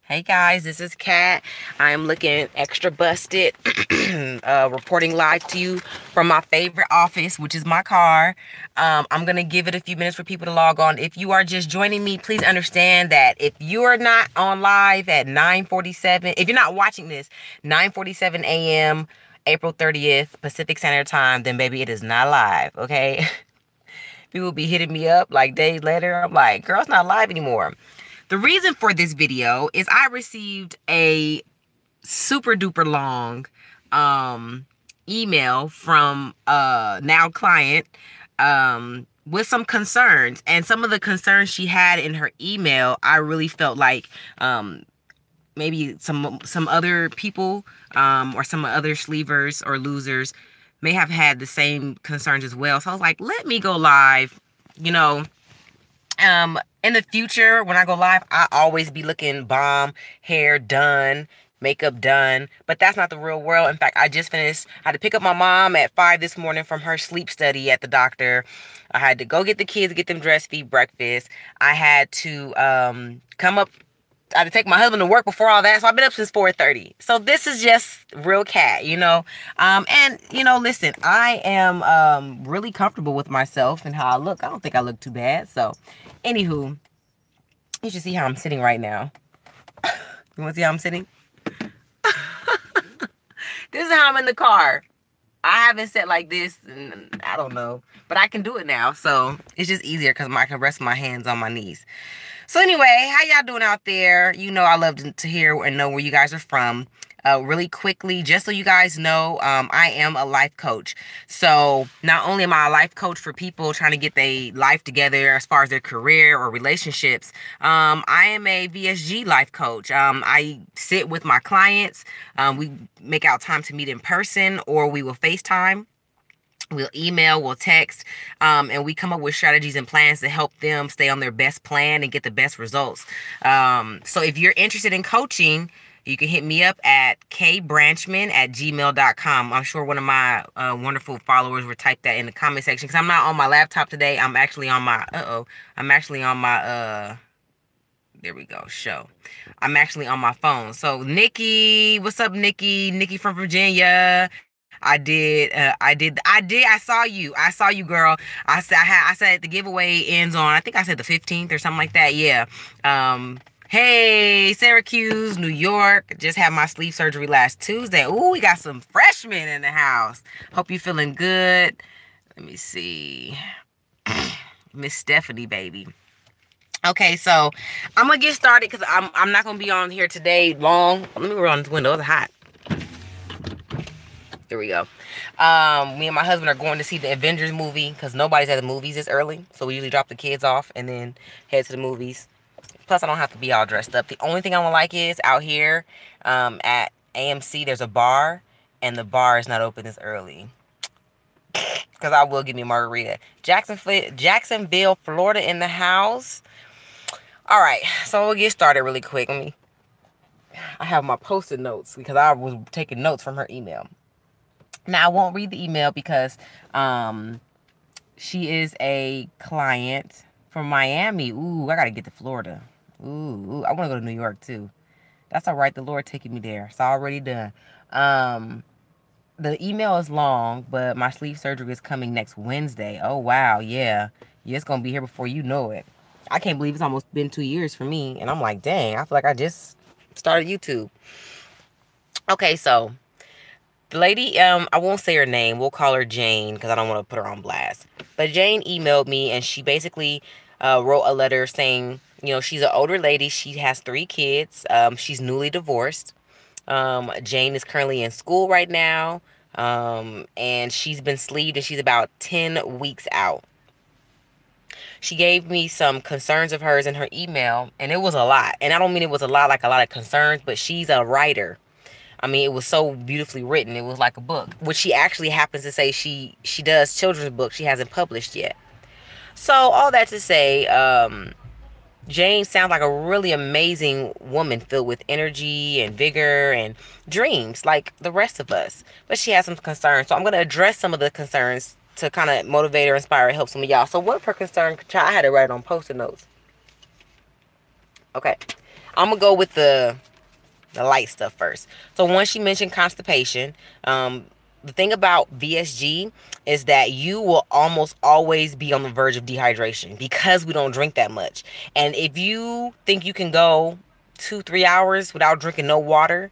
Hey guys, this is Kat. I am looking extra busted, reporting live to you from my favorite office, which is my car. I'm gonna give it a few minutes for people to log on. If you are just joining me, please understand that if you are not on live at 9:47, if you're not watching this 9:47 a.m. April 30th Pacific Standard Time, then baby, it is not live. Okay. People be hitting me up like days later. I'm like, girl, it's not live anymore. The reason for this video is I received a super duper long email from a now client with some concerns. And some of the concerns she had in her email, I really felt like maybe some other people or some other sleevers or losers may have had the same concerns as well. So I was like, let me go live, you know. In the future, when I go live, I always be looking bomb, hair done, makeup done, but that's not the real world. In fact, I just finished, I had to pick up my mom at 5 this morning from her sleep study at the doctor. I had to go get the kids, get them dressed, feed breakfast. I had to come up, I had to take my husband to work before all that, so I've been up since 4:30. So this is just real Cat, you know. And listen, I am really comfortable with myself and how I look. I don't think I look too bad. So, anywho, you should see how I'm sitting right now. You want to see how I'm sitting? This is how I'm in the car. I haven't sat like this, and I don't know, but I can do it now. So it's just easier because I can rest my hands on my knees. So anyway, how y'all doing out there? You know, I love to hear and know where you guys are from. Really quickly, just so you guys know, I am a life coach. So not only am I a life coach for people trying to get their life together as far as their career or relationships, I am a VSG life coach. I sit with my clients. We make out time to meet in person, or we will FaceTime. We'll email, we'll text, and we come up with strategies and plans to help them stay on their best plan and get the best results. So if you're interested in coaching, you can hit me up at kbranchman@gmail.com. I'm sure one of my wonderful followers will type that in the comment section because I'm not on my laptop today. I'm actually on my, there we go, show. I'm actually on my phone. So Nikki, what's up, Nikki? Nikki from Virginia. I saw you. I saw you, girl. I said the giveaway ends on, I think I said the 15th or something like that. Yeah. Hey, Syracuse, New York. Just had my sleep surgery last Tuesday. Ooh, we got some freshmen in the house. Hope you feeling good. Let me see. Miss Stephanie, baby. Okay, so I'm gonna get started because I'm not gonna be on here today long. Let me roll on this window. It's hot. There we go. Me and my husband are going to see the Avengers movie because nobody's at the movies this early. So we usually drop the kids off and then head to the movies. Plus, I don't have to be all dressed up. The only thing I don't like is out here at AMC, there's a bar, and the bar is not open this early. Because I will give me a margarita. Jacksonville, Florida in the house. All right, so we'll get started really quick. I have my post-it notes because I was taking notes from her email. Now, I won't read the email because she is a client from Miami. Ooh, I got to get to Florida. Ooh, I want to go to New York, too. That's all right. The Lord taking me there. It's already done. The email is long, but my sleep surgery is coming next Wednesday. Oh, wow. Yeah. Yeah, it's going to be here before you know it. I can't believe it's almost been 2 years for me. And I'm like, dang, I feel like I just started YouTube. Okay, so the lady, I won't say her name. We'll call her Jane because I don't want to put her on blast. But Jane emailed me and she basically wrote a letter saying, she's an older lady. She has 3 kids. She's newly divorced. Jane is currently in school right now. And she's been sleeved and she's about 10 weeks out. She gave me some concerns of hers in her email, and it was a lot. And I don't mean it was a lot like a lot of concerns, but she's a writer. I mean, it was so beautifully written. It was like a book, which she actually happens to say she does children's books she hasn't published yet. So all that to say, Jane sounds like a really amazing woman filled with energy and vigor and dreams like the rest of us. But she has some concerns. So I'm going to address some of the concerns to kind of motivate or inspire and help some of y'all. So what her concern, I had to write on post-it notes. Okay. I'm gonna go with the light stuff first. So once she mentioned constipation, the thing about VSG is that you will almost always be on the verge of dehydration because we don't drink that much. And if you think you can go 2-3 hours without drinking no water,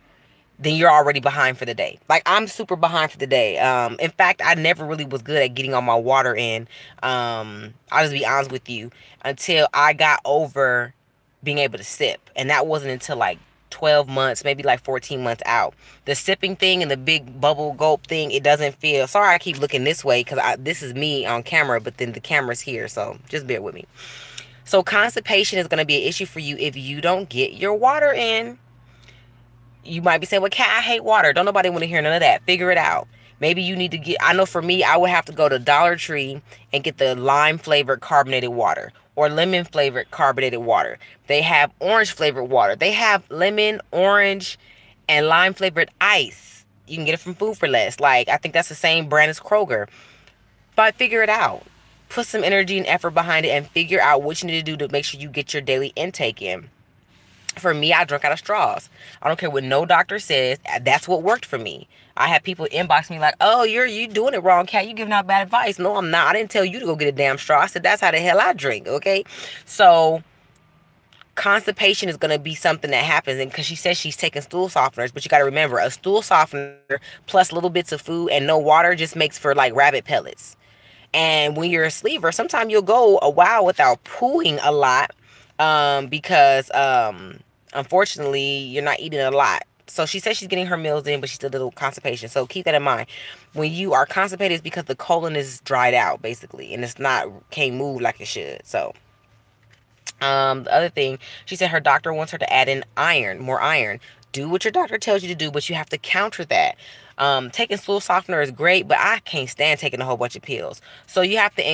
then you're already behind for the day. Like, I'm super behind for the day. In fact, I never really was good at getting all my water in. I'll just be honest with you, until I got over being able to sip. And that wasn't until like 12 months, maybe like 14 months out. The sipping thing and the big bubble gulp thing, it doesn't feel, sorry I keep looking this way because this is me on camera, but then the camera's here, so just bear with me. So constipation is going to be an issue for you if you don't get your water in. You might be saying, well, Kat, I hate water. Don't nobody want to hear none of that. Figure it out. Maybe you need to get, I know for me, I would have to go to Dollar Tree and get the lime flavored carbonated water or lemon flavored carbonated water. They have orange flavored water. They have lemon, orange, and lime flavored ice. You can get it from Food for Less. Like, I think that's the same brand as Kroger. But figure it out. Put some energy and effort behind it and figure out what you need to do to make sure you get your daily intake in. For me, I drink out of straws. I don't care what no doctor says. That's what worked for me. I had people inbox me like, oh, you doing it wrong, Kat. You giving out bad advice. No, I'm not. I didn't tell you to go get a damn straw. I said, that's how the hell I drink, okay? So constipation is going to be something that happens. And because she says she's taking stool softeners, but you got to remember, a stool softener plus little bits of food and no water just makes for like rabbit pellets. And when you're a sleever, sometimes you'll go a while without pooing a lot, because unfortunately you're not eating a lot. So she says she's getting her meals in, but she's still a little constipation. So keep that in mind. When you are constipated, it's because the colon is dried out, basically, and it's not, can't move like it should. So the other thing, she said her doctor wants her to add in iron, more iron. Do what your doctor tells you to do, but you have to counter that. Taking stool softener is great, but I can't stand taking a whole bunch of pills. So you have to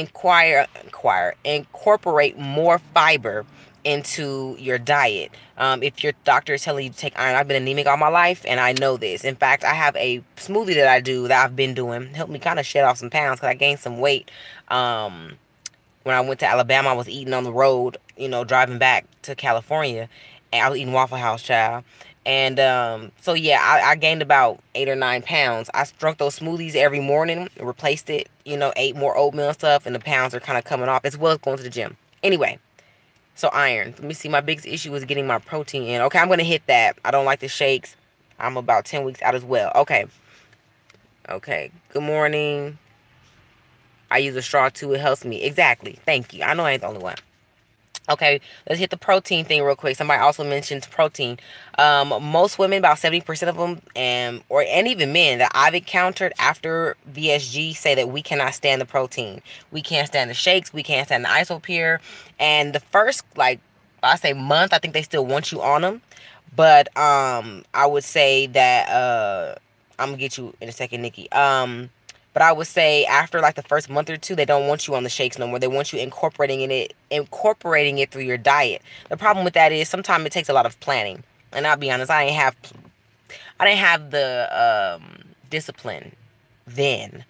incorporate more fiber into your diet. If your doctor is telling you to take iron, I've been anemic all my life, and I know this. In fact, I have a smoothie that I do that I've been doing, helped me kind of shed off some pounds because I gained some weight. When I went to Alabama, I was eating on the road, driving back to California, and I was eating Waffle House, child. And so yeah, I gained about 8 or 9 pounds. I drunk those smoothies every morning, replaced it, ate more oatmeal and stuff, and the pounds are kind of coming off as well as going to the gym. Anyway, so iron. Let me see. My biggest issue is getting my protein in. Okay, I'm gonna hit that. I don't like the shakes. I'm about 10 weeks out as well. Okay. Good morning. I use a straw too. It helps me. Exactly. Thank you. I know I ain't the only one. Okay, let's hit the protein thing real quick. Somebody also mentioned protein. Most women, about 70% of them, and even men that I've encountered after VSG say that we cannot stand the protein. We can't stand the shakes. We can't stand the Isopure. And the first, I say month, I think they still want you on them. But I would say that I'm gonna get you in a second, Nikki. But I would say after like the first month or two, they don't want you on the shakes no more. They want you incorporating it through your diet. The problem with that is sometimes it takes a lot of planning. And I'll be honest, I didn't have the discipline then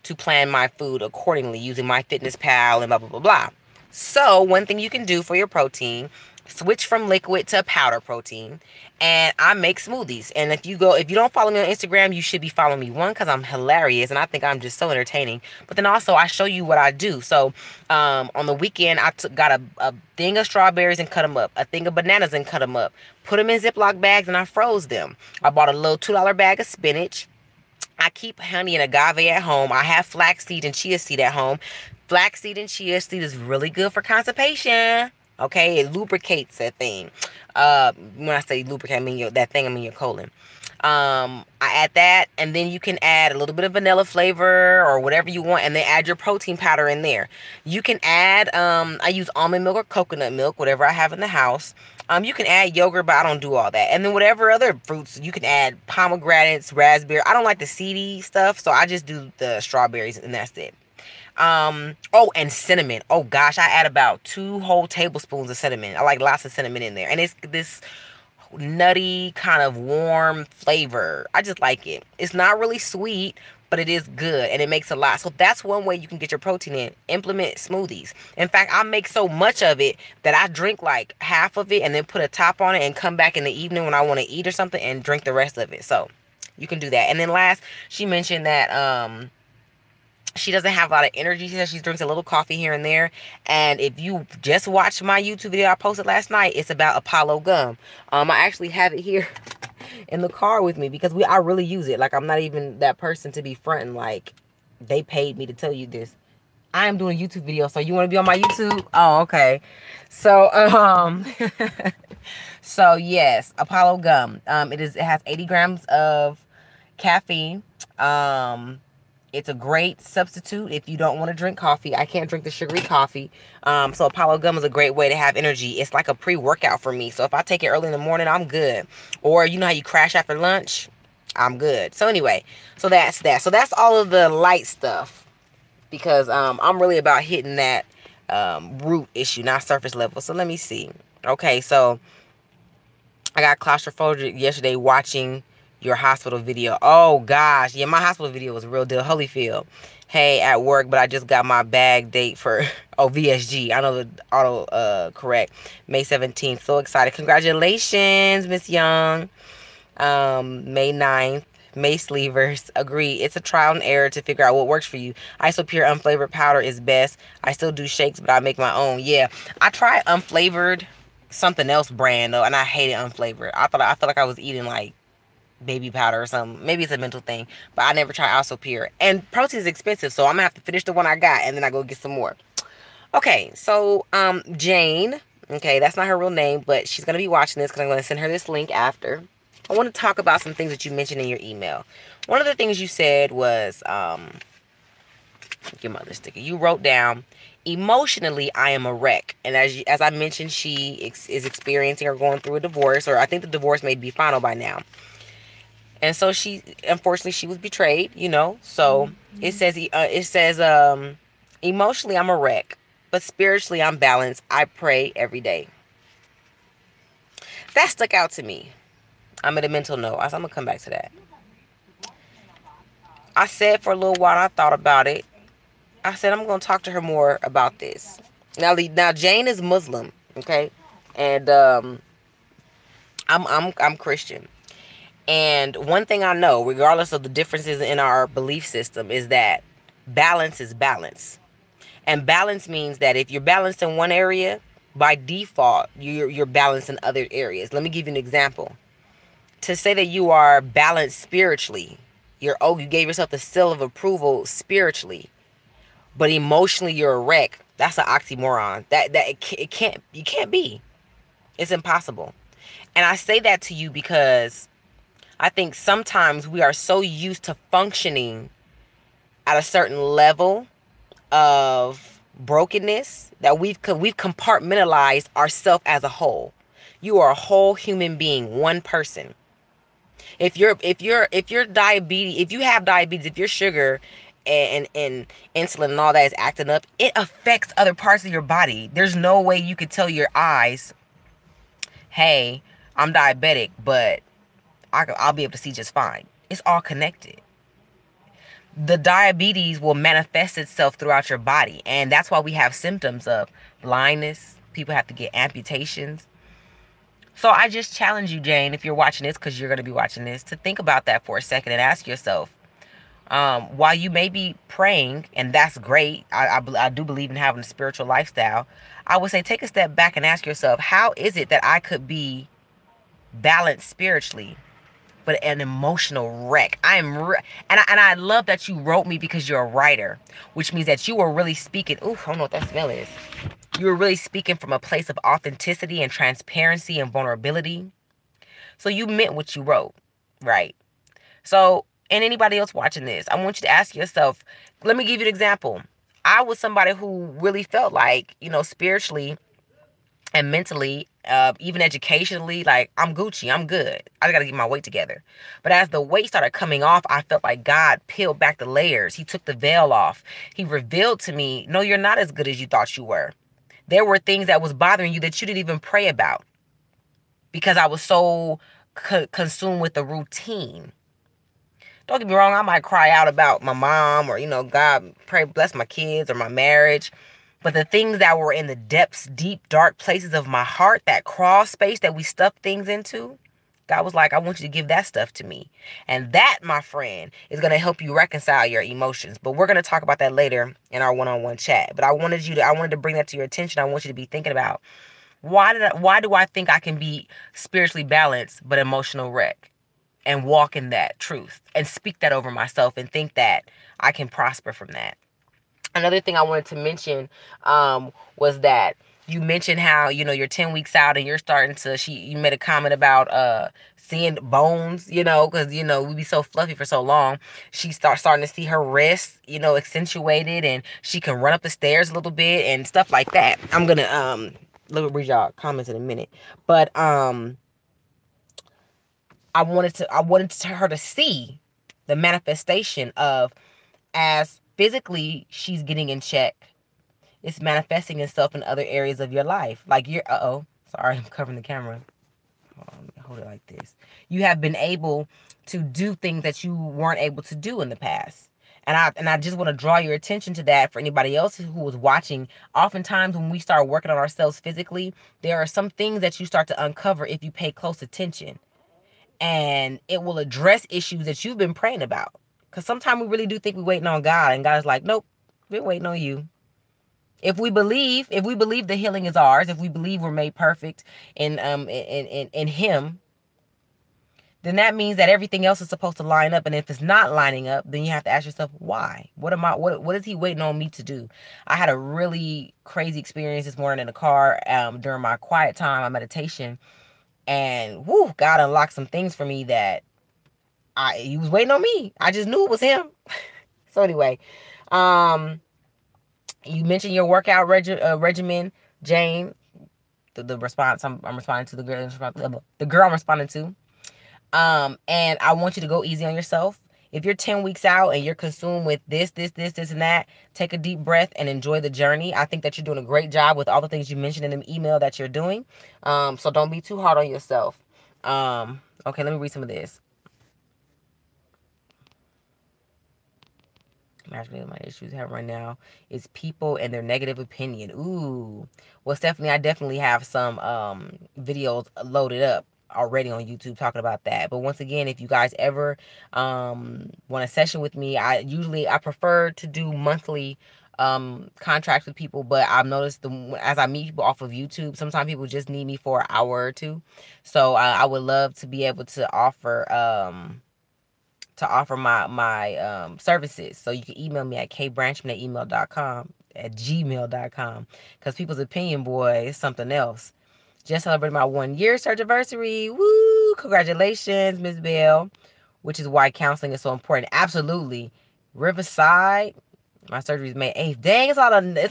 to plan my food accordingly using MyFitnessPal and blah, blah, blah, blah. So one thing you can do for your protein, switch from liquid to powder protein. And I make smoothies. And if you don't follow me on Instagram, you should be following me. One, because I'm hilarious and I think I'm just so entertaining. But then also I show you what I do. So on the weekend, I got a thing of strawberries and cut them up. A thing of bananas and cut them up. Put them in Ziploc bags and I froze them. I bought a little $2 bag of spinach. I keep honey and agave at home. I have flaxseed and chia seed at home. Flaxseed and chia seed is really good for constipation. Okay, it lubricates that thing. When I say lubricate, I mean your colon. I add that, and then you can add a little bit of vanilla flavor or whatever you want, and then add your protein powder in there. You can add, I use almond milk or coconut milk, whatever I have in the house. You can add yogurt, but I don't do all that. And then whatever other fruits, you can add pomegranates, raspberry. I don't like the seedy stuff, so I just do the strawberries, and that's it. And cinnamon. Oh gosh, I add about 2 whole tablespoons of cinnamon. I like lots of cinnamon in there. And it's this nutty kind of warm flavor. I just like it. It's not really sweet, but it is good and it makes a lot. So that's one way you can get your protein in. Implement smoothies. In fact, I make so much of it that I drink like half of it and then put a top on it and come back in the evening when I want to eat or something and drink the rest of it. So you can do that. And then last, she mentioned that she doesn't have a lot of energy. She says she drinks a little coffee here and there. And if you just watched my YouTube video I posted last night, it's about Apollo gum. I actually have it here in the car with me because I really use it. Like, I'm not even that person to be fronting like they paid me to tell you this. I am doing a YouTube video, so you want to be on my YouTube? Oh, okay. So, so yes, Apollo gum. It has 80 grams of caffeine. It's a great substitute if you don't want to drink coffee. I can't drink the sugary coffee. So Apollo gum is a great way to have energy. It's like a pre-workout for me. So if I take it early in the morning, I'm good. Or you know how you crash after lunch? I'm good. So anyway, so that's that. So that's all of the light stuff. Because I'm really about hitting that root issue, not surface level. So let me see. Okay, so I got claustrophobic yesterday watching your hospital video. Oh gosh, yeah, my hospital video was a real deal. Holyfield, hey, at work, but I just got my bag date for VSG. I know the auto correct. May 17th. So excited! Congratulations, Miss Young. May 9th. May Sleevers. Agree. It's a trial and error to figure out what works for you. Isopure unflavored powder is best. I still do shakes, but I make my own. Yeah, I tried unflavored something else brand though, and I hated unflavored. I felt like I was eating like baby powder or something. Maybe it's a mental thing, but I never tried Isopure. And protein is expensive, so I'm gonna have to finish the one I got and then I go get some more. Okay, so Jane. Okay, that's not her real name, but she's gonna be watching this because I'm gonna send her this link after. I want to talk about some things that you mentioned in your email. One of the things you said was, your mother sticker. You wrote down, emotionally, I am a wreck. And as I mentioned, she is experiencing or going through a divorce, or I think the divorce may be final by now. And so unfortunately, she was betrayed, you know. So it says, emotionally, I'm a wreck, but spiritually, I'm balanced. I pray every day. That stuck out to me. I'm at a mental note. I'm going to come back to that. I said for a little while, I thought about it. I said, I'm going to talk to her more about this. Now Jane is Muslim, okay? And I'm Christian. And one thing I know, regardless of the differences in our belief system, is that balance is balance. And balance means that if you're balanced in one area, by default, you're balanced in other areas. Let me give you an example. To say that you are balanced spiritually, you gave yourself the seal of approval spiritually, but emotionally you're a wreck. That's an oxymoron. It can't be. It's impossible. And I say that to you because I think sometimes we are so used to functioning at a certain level of brokenness that we've compartmentalized ourselves as a whole. You are a whole human being, one person. If you have diabetes, if your sugar and insulin and all that is acting up, it affects other parts of your body. There's no way you could tell your eyes, hey, I'm diabetic, but I'll be able to see just fine. It's all connected. The diabetes will manifest itself throughout your body. And that's why we have symptoms of blindness. People have to get amputations. So I just challenge you, Jane, if you're watching this, because you're going to be watching this, to think about that for a second and ask yourself, while you may be praying, and that's great, I do believe in having a spiritual lifestyle, I would say take a step back and ask yourself, how is it that I could be balanced spiritually, but an emotional wreck? And I love that you wrote me because you're a writer, which means that you were really speaking. Ooh, I don't know what that smell is. You were really speaking from a place of authenticity and transparency and vulnerability. So you meant what you wrote, right? So, and anybody else watching this, I want you to ask yourself, let me give you an example. I was somebody who really felt like, spiritually and mentally, even educationally, like, I'm Gucci, I'm good. I just got to get my weight together. But as the weight started coming off, I felt like God peeled back the layers. He took the veil off. He revealed to me, no, you're not as good as you thought you were. There were things that was bothering you that you didn't even pray about because I was so consumed with the routine. Don't get me wrong, I might cry out about my mom or, God, pray, bless my kids or my marriage. But the things that were in the depths, deep, dark places of my heart, that crawl space that we stuff things into, God was like, I want you to give that stuff to me. And that, my friend, is going to help you reconcile your emotions. But we're going to talk about that later in our one-on-one chat. But I wanted to bring that to your attention. I want you to be thinking about why do I think I can be spiritually balanced but emotional wreck, and walk in that truth and speak that over myself and think that I can prosper from that. Another thing I wanted to mention was that you mentioned how, you're 10 weeks out and you're starting to, you made a comment about seeing bones, because, we be so fluffy for so long. She starting to see her wrists, accentuated, and she can run up the stairs a little bit and stuff like that. I'm going to read y'all comments in a minute. But I wanted her to see the manifestation of, as physically she's getting in check, it's manifesting itself in other areas of your life. Like sorry, I'm covering the camera. Hold it like this. You have been able to do things that you weren't able to do in the past. And I just want to draw your attention to that for anybody else who was watching. Oftentimes when we start working on ourselves physically, there are some things that you start to uncover if you pay close attention. And it will address issues that you've been praying about. Because sometimes we really do think we're waiting on God, and God's like, nope, we're waiting on you. If we believe the healing is ours, if we believe we're made perfect in Him, then that means that everything else is supposed to line up. And if it's not lining up, then you have to ask yourself, why? What is He waiting on me to do? I had a really crazy experience this morning in the car during my quiet time, my meditation, and God unlocked some things for me that He was waiting on me. I just knew it was Him. So anyway, you mentioned your workout regimen, Jane. The response I'm responding to, the girl I'm responding to. And I want you to go easy on yourself. If you're 10 weeks out and you're consumed with this, and that, take a deep breath and enjoy the journey. I think that you're doing a great job with all the things you mentioned in the email that you're doing. So don't be too hard on yourself. Okay, let me read some of this. Imagine my issues have right now is people and their negative opinion. Ooh. Well, Stephanie, I definitely have some videos loaded up already on YouTube talking about that. But once again, if you guys ever want a session with me, I prefer to do monthly contracts with people, but I've noticed as I meet people off of YouTube, sometimes people just need me for an hour or two. So I would love to be able to offer my services. So you can email me at kbranchman@gmail.com, because people's opinion, boy, is something else. Just celebrated my 1-year surgery anniversary. Woo! Congratulations, Ms. Bell. Which is why counseling is so important. Absolutely. Riverside, my surgery is May 8th. Dang, it's a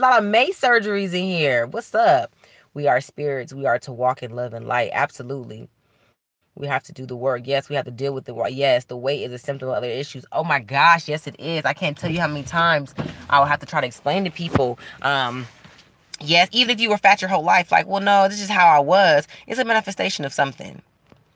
lot of May surgeries in here. What's up? We are spirits. We are to walk in love and light. Absolutely. We have to do the work. Yes, we have to deal with the work. Yes, the weight is a symptom of other issues. Oh my gosh, yes it is. I can't tell you how many times I will have to try to explain to people. Yes, even if you were fat your whole life, like, well, no, this is how I was. It's a manifestation of something.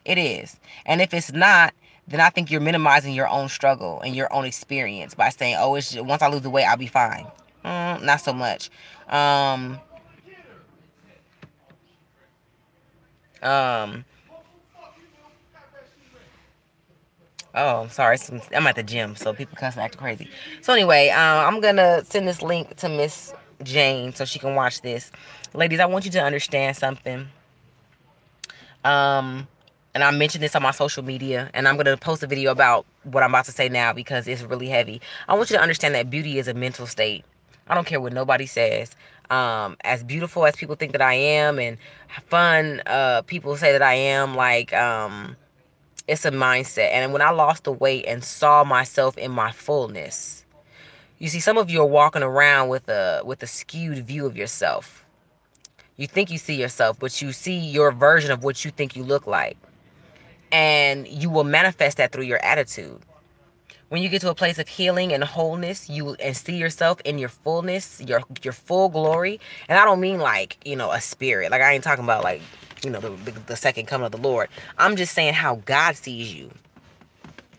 It is. And if it's not, then I think you're minimizing your own struggle and your own experience by saying, oh, it's just, once I lose the weight, I'll be fine. Not so much. Oh, I'm sorry. I'm at the gym, so people cussing acting crazy. So anyway, I'm going to send this link to Miss Jane so she can watch this. Ladies, I want you to understand something. And I mentioned this on my social media, and I'm going to post a video about what I'm about to say now because it's really heavy. I want you to understand that beauty is a mental state. I don't care what nobody says. As beautiful as people think that I am and fun people say that I am, like, it's a mindset. And when I lost the weight and saw myself in my fullness, you see, some of you are walking around with a skewed view of yourself. You think you see yourself, but you see your version of what you think you look like. And you will manifest that through your attitude. When you get to a place of healing and wholeness, and see yourself in your fullness, your full glory. And I don't mean like, a spirit. Like, I ain't talking about like, the second coming of the Lord. I'm just saying how God sees you.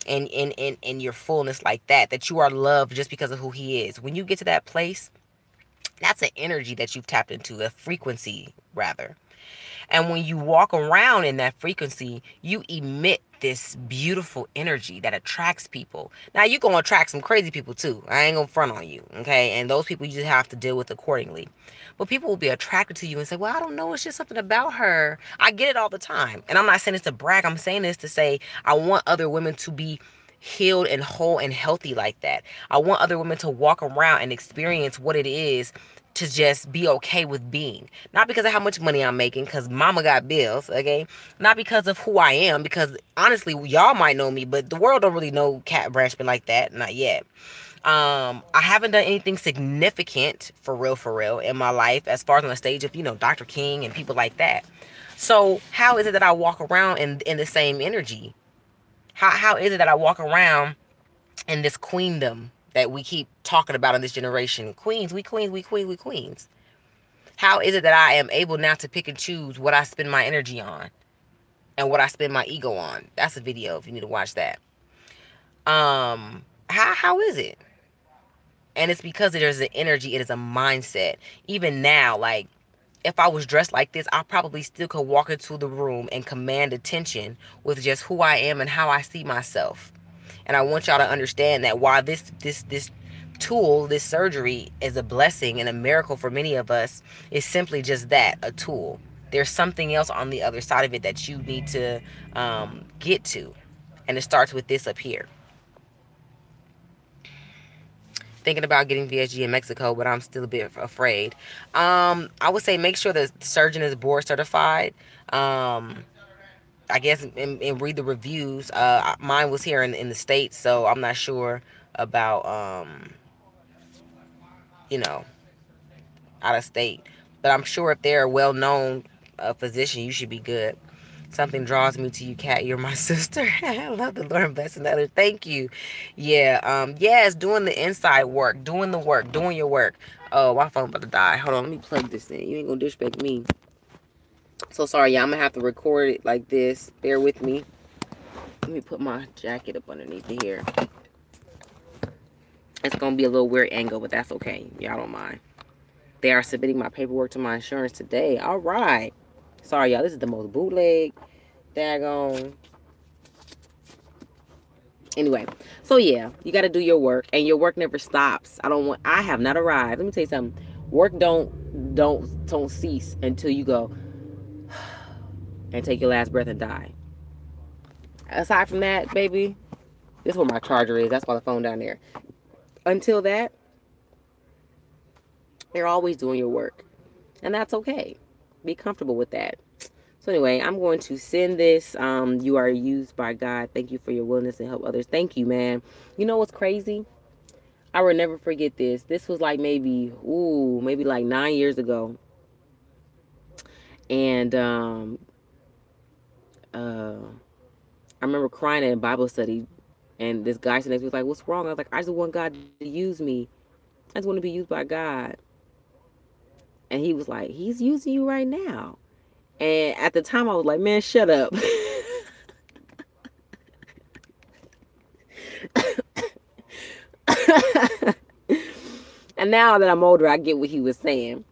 in your fullness like that you are loved just because of who he is. When you get to that place, that's an energy that you've tapped into, a frequency rather. And when you walk around in that frequency, you emit this beautiful energy that attracts people. Now, you're going to attract some crazy people too. I ain't going to front on you, okay? And those people you just have to deal with accordingly. But people will be attracted to you and say, well, I don't know, it's just something about her. I get it all the time. And I'm not saying this to brag. I'm saying this to say I want other women to be healed and whole and healthy like that. I want other women to walk around and experience what it is to just be okay with being. Not because of how much money I'm making, because mama got bills, okay? Not because of who I am, because honestly, y'all might know me, but the world don't really know Cat Branchman like that, not yet. I haven't done anything significant for real in my life as far as on the stage of, Dr. King and people like that. So how is it that I walk around in the same energy? How is it that I walk around in this queendom that we keep talking about in this generation? Queens, we queens, we queens, we queens. How is it that I am able now to pick and choose what I spend my energy on and what I spend my ego on? That's a video if you need to watch that. How is it? And it's because there's an energy, it is a mindset. Even now, like, if I was dressed like this, I probably still could walk into the room and command attention with just who I am and how I see myself. And I want y'all to understand that while this tool, this surgery, is a blessing and a miracle for many of us, it's simply just that, a tool. There's something else on the other side of it that you need to get to. And it starts with this up here. Thinking about getting VSG in Mexico, but I'm still a bit afraid. I would say make sure the surgeon is board certified. I guess and read the reviews. Mine was here in the States, so I'm not sure about you know out of state. But I'm sure if they're a well-known physician, you should be good. Something draws me to you, Kat. You're my sister. I love the Lord bless another. Thank you. Yeah. Yes, doing the inside work, doing the work, doing your work. Oh, my phone about to die. Hold on, let me plug this in. You ain't gonna disrespect me. So sorry, y'all. I'm gonna have to record it like this. Bear with me. Let me put my jacket up underneath here. It's gonna be a little weird angle, but that's okay. Y'all don't mind. They are submitting my paperwork to my insurance today. All right. Sorry, y'all. This is the most bootleg, daggone. Anyway, so yeah, you got to do your work, and your work never stops. I have not arrived. Let me tell you something. Work don't cease until you go and take your last breath and die. Aside from that, baby, this is where my charger is. That's why the phone down there. Until that, you're always doing your work, and that's okay. Be comfortable with that. So anyway, I'm going to send this. You are used by God. Thank you for your willingness to help others. Thank you, man. You know what's crazy? I will never forget this. This was like maybe like 9 years ago. And I remember crying in Bible study, and this guy sitting next to me was like, "What's wrong?" I was like, "I just want God to use me. I just want to be used by God." And he was like, "He's using you right now." And at the time, I was like, "Man, shut up." And now that I'm older, I get what he was saying.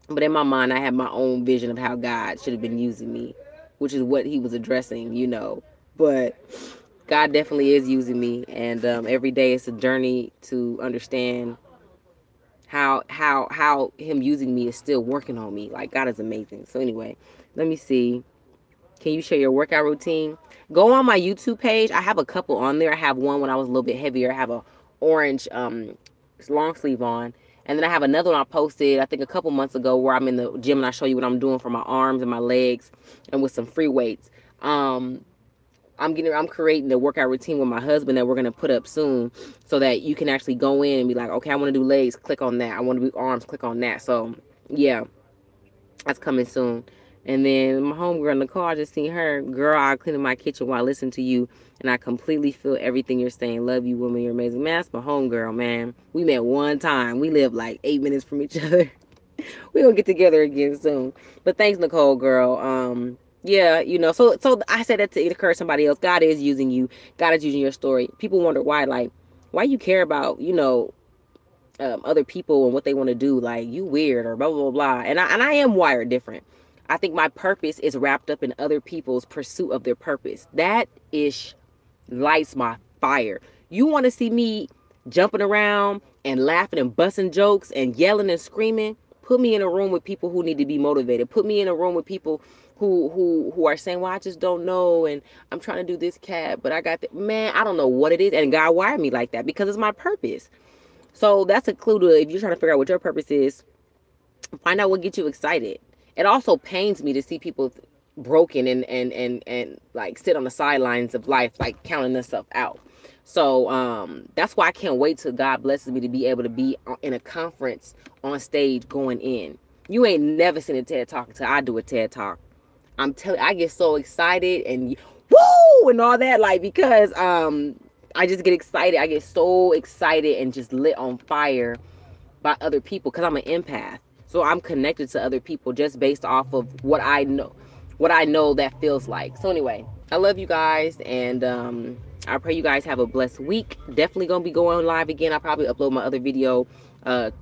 But in my mind, I have my own vision of how God should have been using me, which is what he was addressing, But God definitely is using me, and every day it's a journey to understand how him using me is still working on me. Like, God is amazing. So anyway, let me see. Can you share your workout routine? Go on my YouTube page. I have a couple on there. I have one when I was a little bit heavier. I have a orange long sleeve on. And then I have another one I posted, I think a couple months ago, where I'm in the gym and I show you what I'm doing for my arms and my legs and with some free weights. I'm creating the workout routine with my husband that we're going to put up soon, so that you can actually go in and be like, okay, I want to do legs, click on that. I want to do arms, click on that. So yeah, that's coming soon. And then my homegirl Nicole, I just seen her. Girl, I cleaning my kitchen while I listen to you, and I completely feel everything you're saying. Love you, woman. You're amazing. Man, that's my homegirl, man. We met one time. We live like 8 minutes from each other. We gonna get together again soon. But thanks, Nicole, girl. Yeah, you know, so I said that to encourage somebody else. God is using you. God is using your story. People wonder why, like, why you care about, other people and what they want to do. Like, you weird or blah blah blah. And I am wired different. I think my purpose is wrapped up in other people's pursuit of their purpose. That is lights my fire. You want to see me jumping around and laughing and busting jokes and yelling and screaming? Put me in a room with people who need to be motivated. Put me in a room with people who are saying, "Well, I just don't know, and I'm trying to do this, cat, but I got the man. I don't know what it is." And God wired me like that because it's my purpose. So that's a clue to, if you're trying to figure out what your purpose is, find out what gets you excited. It also pains me to see people broken and like sit on the sidelines of life, like counting themselves out. So that's why I can't wait till God blesses me to be able to be in a conference on stage going in. You ain't never seen a TED Talk until I do a TED Talk. I'm telling, I get so excited and woo and all that, like, because I just get excited. I get so excited and just lit on fire by other people because I'm an empath. So I'm connected to other people just based off of what I know that feels like. So anyway, I love you guys, and I pray you guys have a blessed week. Definitely gonna be going live again. I'll probably upload my other video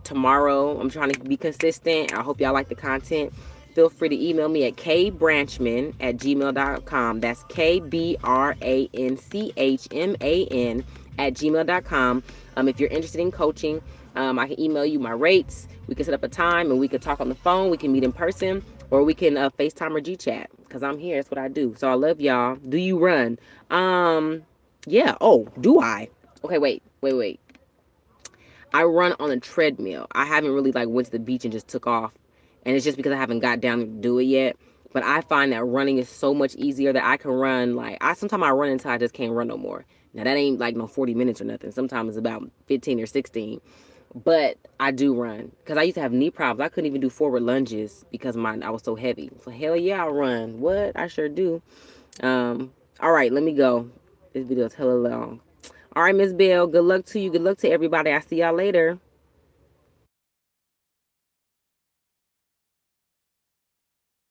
tomorrow. I'm trying to be consistent. I hope y'all like the content. Feel free to email me at kbranchman@gmail.com. That's KBRANCHMAN@gmail.com. If you're interested in coaching, I can email you my rates. We can set up a time and we can talk on the phone. We can meet in person, or we can FaceTime or G chat, because I'm here. That's what I do. So I love y'all. Do you run? Yeah. Oh, do I? Okay, wait. I run on a treadmill. I haven't really like went to the beach and just took off, and it's just because I haven't got down to do it yet. But I find that running is so much easier that I can run, like, sometimes I run until I just can't run no more. Now that ain't like no 40 minutes or nothing. Sometimes it's about 15 or 16. But I do run because I used to have knee problems. I couldn't even do forward lunges because I was so heavy. So hell yeah, I'll run. What? I sure do. All right, let me go. This video is hella long. All right, Miss Bell. Good luck to you. Good luck to everybody. I'll see y'all later.